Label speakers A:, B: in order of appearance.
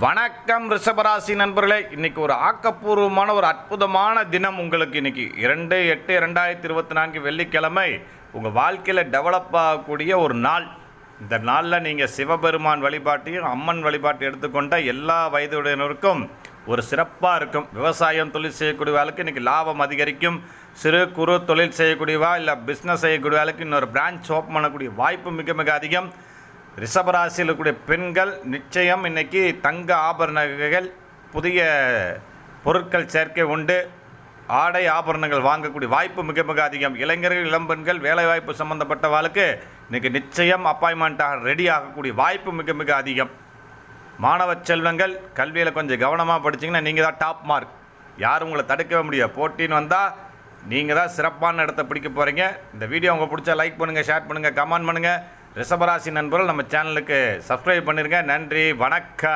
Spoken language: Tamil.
A: வணக்கம் ரிஷபராசி நண்பர்களே. இன்றைக்கி ஒரு ஆக்கப்பூர்வமான ஒரு அற்புதமான தினம் உங்களுக்கு. இன்றைக்கி 2/8/2024 வெள்ளிக்கிழமை உங்கள் வாழ்க்கையில் டெவலப் ஆகக்கூடிய ஒரு நாள். இந்த நாளில் நீங்கள் சிவபெருமான் வழிபாட்டையும் அம்மன் வழிபாட்டை எடுத்துக்கொண்ட எல்லா வயதுடையவருக்கும் ஒரு சிறப்பாக இருக்கும். விவசாயம் தொழில் செய்யக்கூடிய வேலைக்கு இன்றைக்கி லாபம் அதிகரிக்கும். சிறு குறு தொழில் செய்யக்கூடியவா இல்லை பிஸ்னஸ் செய்யக்கூடிய வேலைக்கு இன்னொரு பிரான்ச் ஓப்பன் பண்ணக்கூடிய வாய்ப்பு மிக மிக அதிகம். ரிஷபராசியில் இருக்கக்கூடிய பெண்கள் நிச்சயம் இன்றைக்கி தங்க ஆபரணங்கள் புதிய பொருட்கள் சேர்க்கை உண்டு. ஆடை ஆபரணங்கள் வாங்கக்கூடிய வாய்ப்பு மிக மிக அதிகம். இளைஞர்கள் இளம்பெண்கள் வேலைவாய்ப்பு சம்மந்தப்பட்ட வாழ்க்கை இன்றைக்கி நிச்சயம் அப்பாயின்மெண்ட்டாக ரெடி ஆகக்கூடிய வாய்ப்பு மிக மிக அதிகம். மாணவ செல்வங்கள் கல்வியில் கொஞ்சம் கவனமாக படிச்சிங்கன்னா நீங்கள் தான் டாப் மார்க். யாரும் உங்களை தடுக்கவே முடியாது. போட்டின்னு வந்தால் நீங்கள் தான் சிறப்பான இடத்த பிடிக்க போகிறீங்க. இந்த வீடியோ உங்களுக்கு பிடிச்சா லைக் பண்ணுங்கள், ஷேர் பண்ணுங்கள், கமெண்ட் பண்ணுங்கள். ரிஷபராசி நண்பர்கள் நம்ம சேனலுக்கு சப்ஸ்கிரைப் பண்ணிருங்க. நன்றி, வணக்கம்.